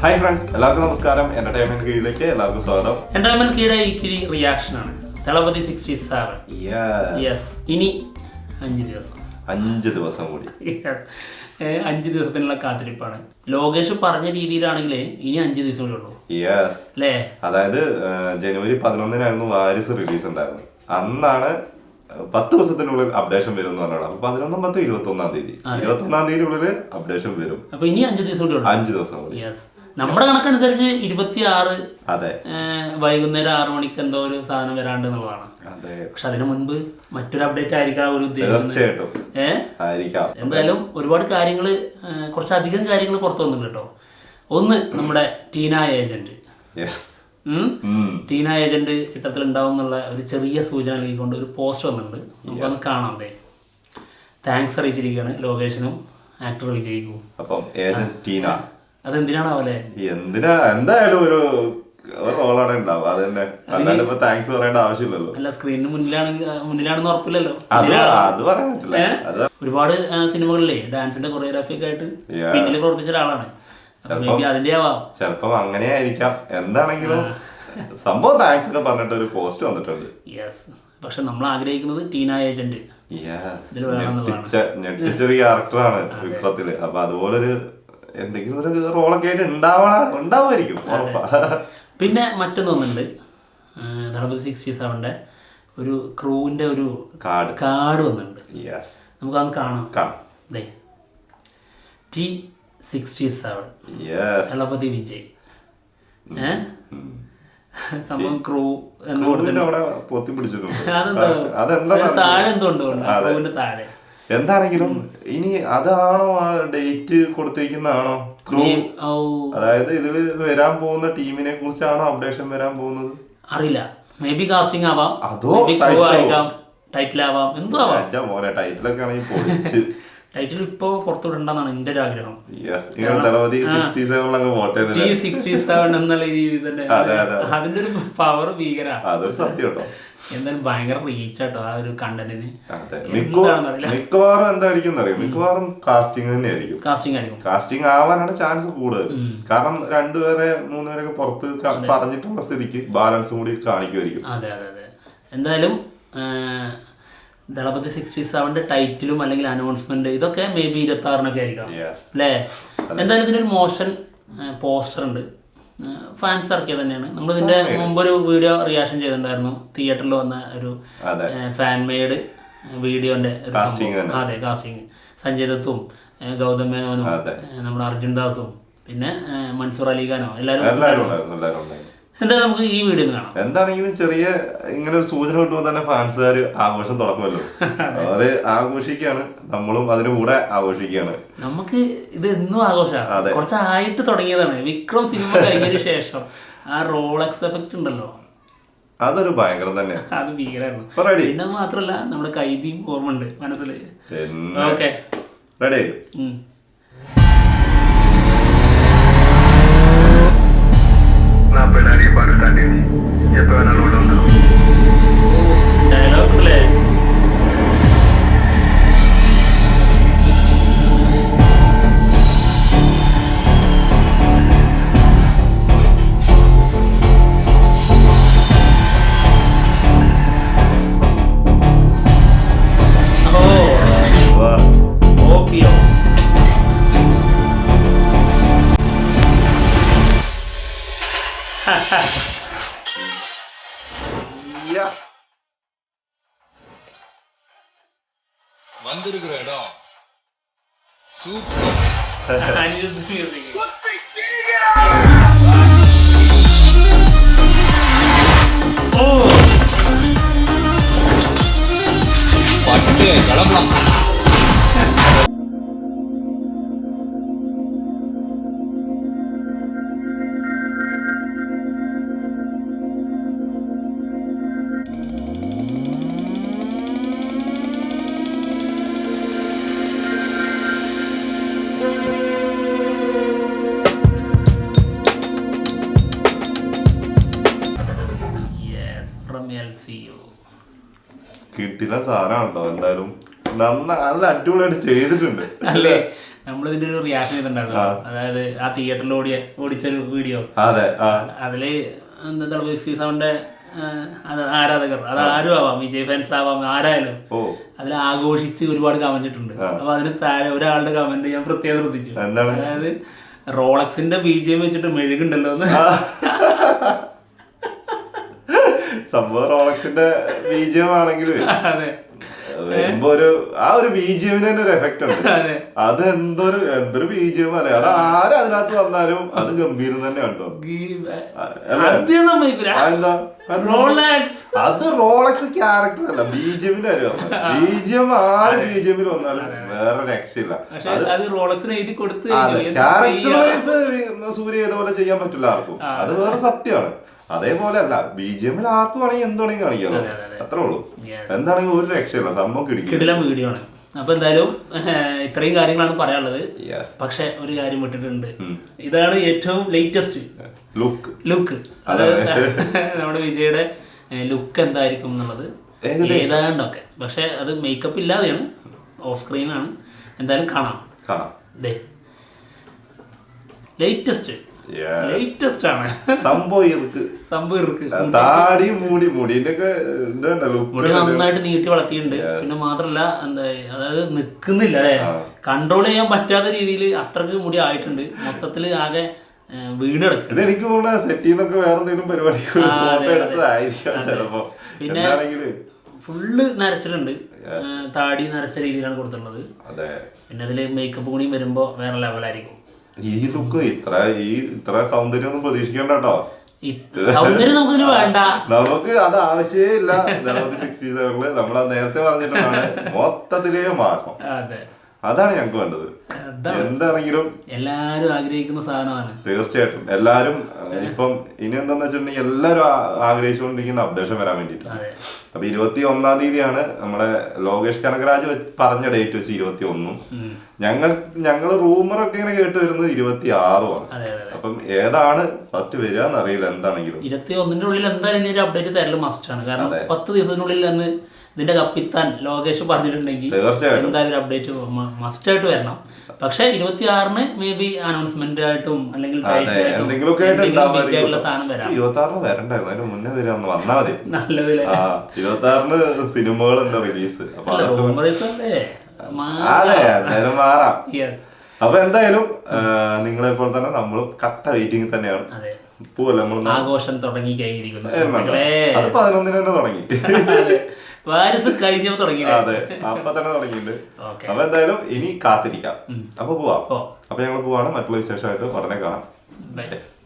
Hi friends, എല്ലാവർക്കും നമസ്കാരം. Entertainment കീഴിലേക്ക് എല്ലാവർക്കും സ്വാഗതം. എന്റർടൈൻമെന്റ് കീഴിലെ ഈ റിയാക്ഷൻ ആണ് തളപതി 67. യെസ്, ഇനി 5 ദിവസം 5 ദിവസം കൂടി. 5 ദിവസത്തിനുള്ള കാത്തിരിപ്പാണ്. ലോകേഷ് പറഞ്ഞ രീതിയിലാണെങ്കിൽ ഇനി 5 ദിവസം കൂടി ഉള്ളൂ. യെസ് അല്ലേ? അതായത് ജനുവരി 11 വാരിസ് റിലീസ് ഉണ്ടായിരുന്നു. അന്നാണ് 10 ദിവസത്തിനുള്ളിൽ അപ്ഡേഷൻ വരും എന്ന് പറഞ്ഞാൽ 11, 10, 21 തീയതി 21 തീയതിയുള്ളിൽ അപ്ഡേഷൻ വരും. അപ്പൊ ഇനി 5 ദിവസം കൂടി ഉള്ളൂ. 5 ദിവസം കൂടി. യെസ്, നമ്മുടെ കണക്കനുസരിച്ച് 26 അതെ, വൈകുന്നേരം 6 മണിക്ക് എന്തോ ഒരു സാധനം വരാണ്ട് എന്നുള്ളതാണ്. പക്ഷെ അതിനു മുൻപ് മറ്റൊരു അപ്ഡേറ്റ് ആയിരിക്കാം ഒരു ഉദ്ദേശം. എന്തായാലും ഒരുപാട് കാര്യങ്ങള്, കുറച്ചധികം കാര്യങ്ങൾ പുറത്തു വന്നിട്ടുണ്ട് കേട്ടോ. ഒന്ന്, നമ്മുടെ ടീന ഏജന്റ് ചിത്രത്തിൽ ഉണ്ടാവും എന്നുള്ള ഒരു ചെറിയ സൂചന നൽകിക്കൊണ്ട് ഒരു പോസ്റ്റ് വന്നിട്ടുണ്ട്. നമുക്കത് കാണാം. താങ്ക്സ് അറിയിച്ചിരിക്കുകയാണ് ലോകേഷനും ആക്ടർ വിജയ്ക്കും. അപ്പം ഏജന്റ് ടീന അതെന്തിനാണാവല്ലേ? എന്തായാലും ഒരു റോളാണ് ഉണ്ടാവും. അത് തന്നെ, അല്ലാണ്ട് ഇപ്പൊ താങ്ക്സ് പറയേണ്ട ആവശ്യമില്ലല്ലോ. അല്ല, സ്ക്രീനിന് മുന്നിലാണെന്ന് ഉറപ്പില്ലല്ലോ. അത് പറയാൻ പറ്റില്ല. ഒരുപാട് സിനിമകളിലെ ഡാൻസിന്റെ കൊറിയോഗ്രാഫി ഒക്കെ ആയിട്ട് പിന്നിൽ പ്രവർത്തിച്ച ഒരാളാണ്. അതിന്റെ ആവാം, ചിലപ്പം അങ്ങനെ ആയിരിക്കാം. എന്താണെങ്കിലും സംഭവം താങ്ക്സ് ഒക്കെ പറഞ്ഞിട്ട് ഒരു പോസ്റ്റ് വന്നിട്ടുണ്ട്. യെസ്, പക്ഷെ നമ്മൾ ആഗ്രഹിക്കുന്നത് ടീന ഏജന്റ് ഞെട്ടിച്ചൊരു ക്യാരക്ടറാണ് വിക്രത്തില്. അപ്പൊ അതുപോലൊരു എന്തെങ്കിലും ഒരു റോളൊക്കെ ആയിട്ട് ഉണ്ടാവുമായിരിക്കും. പിന്നെ മറ്റൊന്നുണ്ട്, തളപതി 67 ഒരു ക്രൂവിന്റെ ഒരു കാർഡ് വന്നിട്ടുണ്ട്. നമുക്കതൊന്ന് കാണാം. T67 തളപതി വിജയ്. സംഭവം ക്രൂ താഴെ എന്തുകൊണ്ടോ ക്രൂവിന്റെ താഴെ എന്താണെങ്കിലും ഇനി അതാണോ ആ ഡേറ്റ് കൊടുത്തിരിക്കുന്നതാണോ ക്രൂ? അതായത് ഇതില് വരാൻ പോകുന്ന ടീമിനെ കുറിച്ചാണോ അപ്ഡേഷൻ വരാൻ പോകുന്നത്? അറിയില്ല. മേ ബി കാസ്റ്റിംഗ് ആവാം, ടൈറ്റിൽ ആവാം, എന്തോ ആവാം. മോനെ ടൈറ്റിലൊക്കെ ആണെങ്കിൽ ടൈറ്റിൽ ഇപ്പൊ പുറത്തുവിടണ്ടെന്നാണ് എന്റെ ഒരു ആഗ്രഹം. T67 എന്നുള്ള രീതിയിൽ തന്നെ അതിന്റെ ഒരു പവർ ഭീകര. എന്തായാലും ഭയങ്കര റീച്ചാട്ടോ ആ ഒരു കണ്ടന്റിന്. മിക്കവാറും എന്തായിരിക്കും അറിയാം, മിക്കവാറും കാസ്റ്റിംഗ് തന്നെയായിരിക്കും. കാസ്റ്റിംഗ് ആവാനാണ് ചാൻസ് കൂടുതൽ. കാരണം 2 പേരെ 3 പേരൊക്കെ പുറത്ത് പറഞ്ഞിട്ടുള്ള സ്ഥിതിക്ക് ബാലൻസും കൂടി കാണിക്കുമായിരിക്കും. അതെ. എന്തായാലും ദളപതി 67 ടൈറ്റിലും അല്ലെങ്കിൽ അനൗൺസ്മെന്റ് ഇതൊക്കെ മേ ബി 26 ആയിരിക്കാം അല്ലേ? എന്തായാലും ഇതിനൊരു മോഷൻ പോസ്റ്റർ ഉണ്ട്. ഫാൻസ് ഇറക്കിയത് തന്നെയാണ്. നമ്മൾ ഇതിന്റെ മുമ്പൊരു വീഡിയോ റിയാക്ഷൻ ചെയ്തിട്ടുണ്ടായിരുന്നു. തിയേറ്ററിൽ വന്ന ഒരു ഫാൻ മെയ്ഡ് വീഡിയോന്റെ കാസ്റ്റിംഗ്. സഞ്ജയ് ദത്തും ഗൗതം മേനോനും നമ്മുടെ അർജുൻ ദാസും പിന്നെ മൻസൂർ അലിഖാനോ എല്ലാവരും. എന്തായാലും നമുക്ക് ഈ വീഡിയോ കാണാം. എന്താണെങ്കിലും ചെറിയ ഇങ്ങനെ ഒരു സൂചന കിട്ടുമ്പോൾ തന്നെ ഫാൻസുകാർ ആഘോഷം തുടങ്ങുമല്ലോ. അവര് ആഘോഷിക്കുകയാണ്, നമ്മളും അതിന് കൂടെ ആഘോഷിക്കുകയാണ്. നമുക്ക് ഇത് എന്നും ആഘോഷമാണ്. കുറച്ചായിട്ട് തുടങ്ങിയതാണ്. വിക്രം സിനിമ കഴിഞ്ഞതിന് ശേഷം ആ റോളക്സ് എഫക്ട് ഉണ്ടല്ലോ, അതൊരു ഭയങ്കരം തന്നെ. അത് ഭീകരമായിരുന്നു. പിന്നെ മാത്രല്ല നമ്മുടെ കൈദിയും ഓർമ്മ ഉണ്ട് മനസ്സിൽ. Okay, ready. ഡയലോഗ് അല്ലേ? ഓപ്പിയോ வந்திருக்கிற இடம் சூப்பர். பட்டு கிளம்பலாம். കിട്ടില്ല സാധനമാണോ? എന്തായാലും നല്ല അടിപൊളിയായിട്ട് ചെയ്തിട്ടുണ്ട് അല്ലേ? നമ്മളിതിന്റെ ഒരു റിയാക്ഷൻ ചെയ്തിട്ടുണ്ടായിരുന്നു. അതായത് ആ തിയേറ്ററിൽ ഓടിച്ചൊരു വീഡിയോ. അതില് എന്താ സീസണിന്റെ ആരാധകർ, അത് ആരും ആവാം, വിജയ് ഫാൻസ് ആവാം, ആരായാലും അതിൽ ആഘോഷിച്ച് ഒരുപാട് കമന്റ് ഇട്ടുണ്ട്. അപ്പൊ അതിന് താഴെ ഒരാളുടെ കമന്റ് ഞാൻ പ്രത്യേകം ശ്രദ്ധിച്ചു. അതായത് റോളക്സിന്റെ BGM വെച്ചിട്ട് മെഴുകുണ്ടല്ലോ എന്ന്. സംഭവം റോളക്സിന്റെ BGM ആണെങ്കിലും വരുമ്പോ ഒരു BGM തന്നെ ഒരു എഫക്ട് ഉണ്ട്. അത് എന്തൊരു BGM അല്ലേ, അത് ആരും അതിനകത്ത് വന്നാലും അത് ഗംഭീരം തന്നെ ഉണ്ടോ. എന്താ അത് റോളക്സ് ക്യാരക്ടർ അല്ല, BGMന്റെ കാര്യം. BGM ആര് BGMൽ വന്നാലും വേറെ രക്ഷയില്ല. ക്യാരക്ടർ വൈസ് സൂര്യ ഇതുപോലെ ചെയ്യാൻ പറ്റില്ല ആർക്കും, അത് വേറെ സത്യമാണ്. അതേപോലെ അല്ല, BGMൽ ആർക്കും ആണെങ്കിൽ എന്താണെങ്കിൽ കാണിക്കാമല്ലോ, അത്രേ ഉള്ളൂ. എന്താണെങ്കിൽ ഒരു രക്ഷയില്ല, സംഭവം കിടിലൻ വീഡിയോ ആണ്. അപ്പൊ എന്തായാലും ഇത്രയും കാര്യങ്ങളാണ് പറയാനുള്ളത്. പക്ഷെ ഒരു കാര്യം വിട്ടിട്ടുണ്ട്, ഇതാണ് ഏറ്റവും ലേറ്റസ്റ്റ് ലുക്ക്. അതായത് നമ്മുടെ വിജയുടെ ലുക്ക് എന്തായിരിക്കും എന്നുള്ളത് ഏതാണ്ടൊക്കെ, പക്ഷെ അത് മേക്കപ്പ് ഇല്ലാതെയാണ്, ഓഫ് സ്ക്രീനാണ്. എന്തായാലും കാണാം. ലേറ്റസ്റ്റ് ആണ് സംഭവം. താടി മുടി നന്നായിട്ട് നീട്ടി വളർത്തിയിട്ടുണ്ട്. പിന്നെ മാത്രല്ല എന്താ, അതായത് നിക്കുന്നില്ല അല്ലെ, കൺട്രോൾ ചെയ്യാൻ പറ്റാത്ത രീതിയിൽ അത്രക്ക് മുടി ആയിട്ടുണ്ട്. മൊത്തത്തില് ആകെ വീട് കിടക്കും. എനിക്ക് തോന്നുന്നു സെറ്റിന്നൊക്കെ വേറെ എന്തെങ്കിലും പരിപാടി പിന്നെ ഫുള്ള് നരച്ചിട്ടുണ്ട്, താടി നരച്ച രീതിയിലാണ് കൊടുത്തിട്ടുള്ളത്. പിന്നെ അതില് മേക്കപ്പ് കൂടി വരുമ്പോ വേറെ ലെവലായിരിക്കും. ഈ ലുക്ക് ഇത്ര സൗന്ദര്യം ഒന്നും പ്രതീക്ഷിക്കണ്ട കേട്ടോ. സൗന്ദര്യം നമുക്ക് വേണ്ട, നമുക്ക് അത് ആവശ്യമേ ഇല്ല. 67 നമ്മൾ നേരത്തെ പറഞ്ഞിട്ടാണ് മൊത്തത്തിലേ മാറ്റം. അതാണ് ഞങ്ങൾക്ക് വേണ്ടത്. എന്താണെങ്കിലും എല്ലാരും ആഗ്രഹിക്കുന്ന സാധനമാണ്. തീർച്ചയായിട്ടും എല്ലാരും ഇപ്പം ഇനി എന്താന്ന് വെച്ചിട്ടുണ്ടെങ്കിൽ എല്ലാരും ആഗ്രഹിച്ചുകൊണ്ടിരിക്കുന്ന അപ്ഡേഷൻ വരാൻ വേണ്ടിയിട്ടാണ്. അപ്പൊ 21-ാം തീയതിയാണ് നമ്മുടെ ലോകേഷ് കനകരാജ് പറഞ്ഞ ഡേറ്റ് വെച്ച് 21-ഉം. ഞങ്ങൾ റൂമറൊക്കെ ഇങ്ങനെ കേട്ട് വരുന്നത് 26-ഉമാണ്. അപ്പം ഏതാണ് ഫസ്റ്റ് വരിക എന്നറിയില്ല. എന്താണെങ്കിലും 21-ന്റെ ഉള്ളിൽ എന്തായാലും ഒരു അപ്ഡേറ്റ് തരല് മസ്റ്റ് ആണ്. കാരണം 10 ദിവസത്തിനുള്ളിൽ അന്ന് ഇതിന്റെ കപ്പിത്താൻ ലോകേഷ് പറഞ്ഞിട്ടുണ്ടെങ്കിൽ എന്തായാലും ഒരു അപ്ഡേറ്റ് മസ്റ്റ് ആയിട്ട് വരണം. പക്ഷെ 26-ന് മേ ബി അനൗൺസ്മെന്റ് ആയിട്ടും അല്ലെങ്കിൽ സാധനം വരാം. 26-ന് വരണ്ടായിരുന്നു, അതിന് മുന്നേ വരാന്ന് വന്നാ മതി. നല്ലതില് 26-ന് സിനിമകളുണ്ട് റിലീസ്. മാറാം. അപ്പൊ എന്തായാലും നിങ്ങളെ പോലെ തന്നെ നമ്മളും കട്ട വെയിറ്റിംഗ് തന്നെയാണ്. പോവല്ലേ, നമ്മൾ ആഘോഷം തുടങ്ങി കഴിഞ്ഞിരിക്കുന്നു. അത് 11-ന് തന്നെ തുടങ്ങി, കഴിഞ്ഞപ്പോ തുടങ്ങി. അതെ, അപ്പൊ തന്നെ തുടങ്ങിയിട്ടുണ്ട്. അപ്പൊ എന്തായാലും ഇനി കാത്തിരിക്കാം. അപ്പൊ പോവാം. അപ്പൊ ഞങ്ങൾ പോവാണ്. മറ്റുള്ള വിശേഷമായിട്ട് ഉടനെ കാണാം.